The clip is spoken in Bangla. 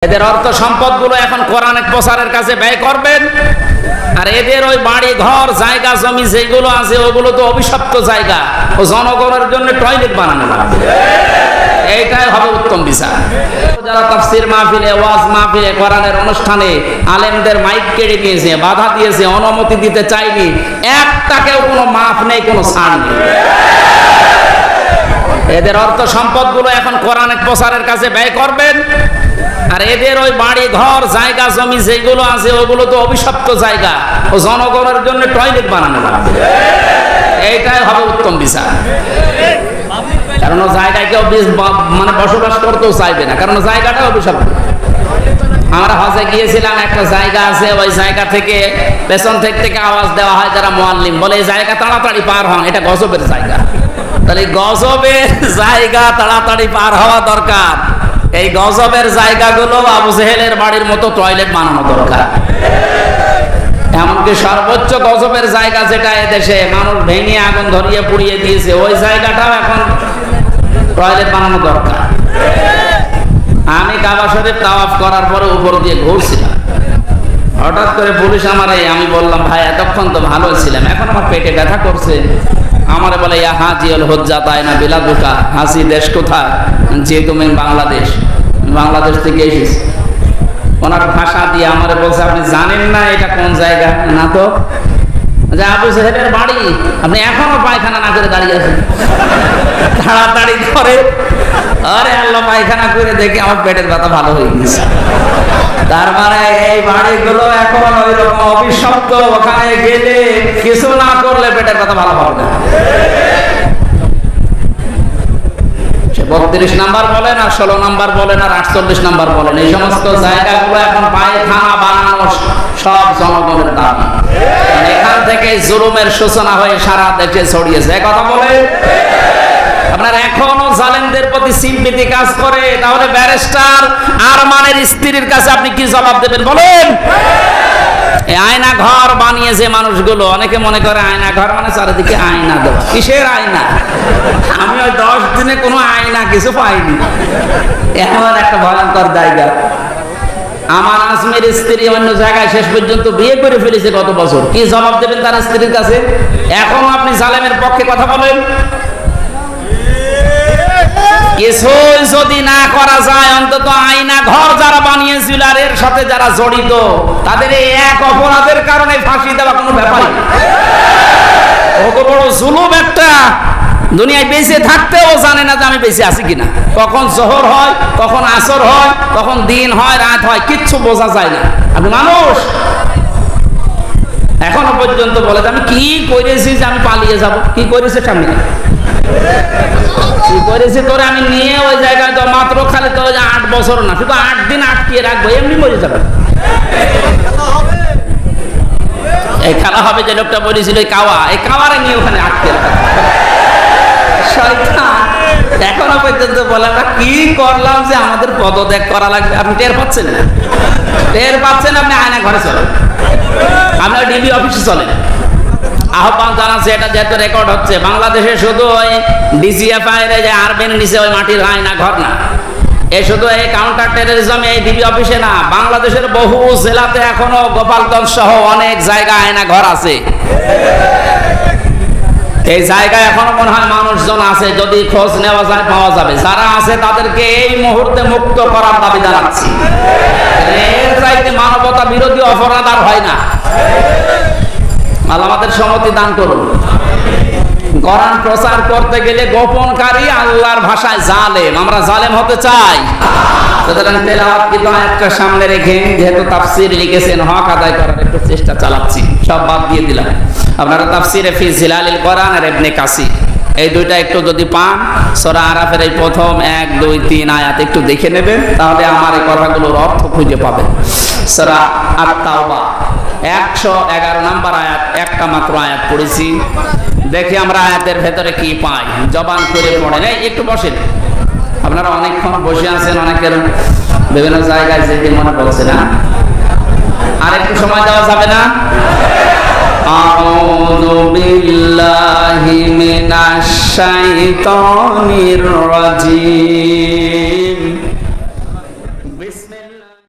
এদের অর্থ সম্পদগুলো এখন কোরআনের প্রচারের কাছে ব্যয় করবেন। আর এদের ওই বাড়ি ঘর জায়গা জমি যেগুলো আছে ওগুলো তো অভিশপ্ত জায়গা, ও জনগণের জন্য টয়লেট বানানো লাগবে। এইটাই হবে উত্তম বিচার। যারা তাফসীর মাহফিলে, ওয়াজ মাহফিলে, কোরআনের অনুষ্ঠানে আলেমদের মাইক কেড়ে নিয়েছে, বাধা দিয়েছে, অনুমতি দিতে চাইনি, একটাকেও কোনো মাফ নেই, কোনো ছাড় নেই। এদের অর্থ সম্পদগুলো এখন কোরআনের প্রচারের কাছে ব্যয় করবেন। আর এদের ওই বাড়ি ঘর জায়গা জমি যেগুলো আছে ওগুলো তো অভিশপ্ত জায়গা, ও জনগণের জন্য টয়লেট বানানো লাগবে। এইটাই হবে উত্তম বিচার। কারণ ও জায়গায় কেউ মানে বসবাস করতেও চাইবে না, কারণ জায়গাটা অভিশপ্ত। আমরা হজে গিয়েছিলাম, একটা জায়গা আছে, ওই জায়গা থেকে পেছন থেকে আওয়াজ দেওয়া হয় যারা মুআল্লিম, বলে এই জায়গা তাড়াতাড়ি পার হন, এটা গজবের জায়গা। তাহলে গজবের জায়গা তাড়াতাড়ি পার হওয়া দরকার। এই গজবের জায়গাগুলো আবু জেহেলের বাড়ির মতো টয়লেট বানানো দরকার। এমনকি সর্বোচ্চ গজবের জায়গা যেটা এদেশে মানুষ ভেঙে আগুন ধরিয়ে পুড়িয়ে দিয়েছে, ওই জায়গাটাও এখন টয়লেট বানানো দরকার। আমি কাবা শরীফ তাওয়াফ করার পরে উপর দিয়ে ঘুরছিলাম, হঠাৎ করে পুলিশ আমারে, আমি বললাম ভাই এতক্ষণ তো ভালো ছিলাম, এখন আমার পেটে ব্যথা করছে। আমারে বলে ইয়া হাজিউল হুজ্জাত আয়না বিলাদুকা, হাসি দেশ কোথায়? যে তুমি বাংলাদেশ, বাংলাদেশ থেকে এসেছি। ওনার ভাষা দিয়ে আমারে বলছে আপনি জানেন না এটা কোন জায়গা? না তো। যে আবু জেহেলের বাড়ি, আপনি এখনো পায়খানা না করে দাঁড়িয়ে আছেন, তাড়াতাড়ি করে। আরে আল্লাহ, পায়খানা করে দেখি আমার পেটের ব্যথা ভালো হয়ে গেছে। তার মানে এই বাড়িগুলো এখন ওই রকম অভিশপ্ত, ওখানে গেলে কিছু না করলে পেটের ব্যথা ভালো হবে না। 32 নাম্বার বলেন আর 16 নাম্বার বলেন আর 48 নাম্বার বলেন, এই সমস্ত জায়গাগুলো এখন পায়খানা বানানো সব জনগণের দাবি। এখান থেকে জুলুমের সূচনা হয়ে সারা দেশে ছড়িয়েছে। কথা বলে আপনার এখনো জালেমদের প্রতি সিম্পেথি কাজ করে, তাহলে ব্যারিস্টার আরমানের স্ত্রীর কাছে আপনি কি জবাব দেবেন বলেন? এই আয়না ঘর বানিয়েছে মানুষগুলো, অনেকে মনে করে আয়না ঘর মানে চারিদিকে আয়না দেওয়া। কিসের আয়না? আমি ওই 10 দিনে কোনো আয়না কিছু পাইনি। এমন একটা ভয়ঙ্কর জায়গা। আমার আজমের স্ত্রী অন্য জায়গায় শেষ পর্যন্ত বিয়ে করে ফেলেছে গত বছর। কি জবাব দেবেন তার স্ত্রীর কাছে? এখনো আপনি জালেমের পক্ষে কথা বলেন? কিছুই যদি না করা যায়, অন্তত আয়না ঘর যারা বানিয়েছিল আর এর সাথে যারা জড়িত, তাদের এই এক অপরাধের কারণে ফাঁসি দেওয়া কোনো ব্যাপার না। কত বড় জুলুম একটা! দুনিয়ায় বেঁচে থাকতেও জানে না যে আমি বেঁচে আছি কিনা। কখন জোহর হয়, কখন আসর হয়, কখন দিন হয়, রাত হয়, কিচ্ছু বোঝা যায় না। আপনি মানুষ এখনো পর্যন্ত বলে আমি কি করেছি যে আমি পালিয়ে যাব? কি করেছে সামনে? কি করেছে তোরে আমি নিয়ে ওই জায়গায় তো মাত্র খালি তো 8 বছর না, শুধু 8 দিন আটকিয়ে রাখবো, এমনি মরে যাবে। এই খেলা হবে যে লোকটা বলেছিল কাওয়া, এই কাওয়ারে নিয়ে ওখানে আটকে রাখা। শয়তান এখনো পর্যন্ত বলে আমরা কি করলাম যে আমাদের পদত্যাগ করা লাগবে। আপনি টের পাচ্ছেন না? টের পাচ্ছেন? আপনি আয়না ঘরে চলেন, আমরা ডিবি অফিসে চলেন। আহ্বান জানাচ্ছে, এটা যেহেতু রেকর্ড হচ্ছে, বাংলাদেশে শুধু ওই ডিজিএফআই এর যে আরবেন নিচে ওই মাটির আয়না ঘর না, এ শুধু এই কাউন্টার টেরোরিজম এই ডিবি অফিসে না, বাংলাদেশের বহু জেলাতে এখনো গোপালগঞ্জ সহ অনেক জায়গায় আয়না ঘর আছে। এই জায়গায় এখনো মনে হয় মানুষজন আছে, যদি খোঁজ নেওয়া যায় পাওয়া যাবে। যারা আছে তাদেরকে এই মুহূর্তে মুক্ত করার দাবি জানাচ্ছি। এর চাইতে মানবতা বিরোধী অপরাধ আর হয় না। আল্লাহ আমাদের সম্মতি দান করুন। কোরআন প্রচার করতে গেলে গোপনকারী, আল্লাহর ভাষায় জালেম। আমরা জালেম হতে চাই? সুতরাং তেলাওয়াত কি আয়াতটা সামনে রেখে, যেহেতু তাফসীর লিখেছেন, হক আদায় করার একটু চেষ্টা চালাচ্ছি। সব বাদ দিয়ে দিলাম। আপনারা তাফসীরে ফি জিলালিল কোরআন আর ইবনে কাসির এই দুইটা একটু যদি পান, সূরা আরাফের এই প্রথম 1, 2, 3 আয়াত একটু দেখে নেবেন, তাহলে আমার এই কথাগুলোর অর্থ খুঁজে পাবেন। সূরা আত-তাওবা 111 নম্বর আয়াত, একটা মাত্র আয়াত পড়েছি। দেখি আমরা আয়াতের ভেতরে কি পাই। জবান করে পড়েন। এই একটু বসেন, আপনারা অনেকক্ষণ বসে আছেন, অনেকের বিভিন্ন জায়গায় যেতে মনে পড়ছে না। আর একটু সময় দেওয়া যাবে না? আউযু বিল্লাহি মিনাশ শাইতানির রাজীম।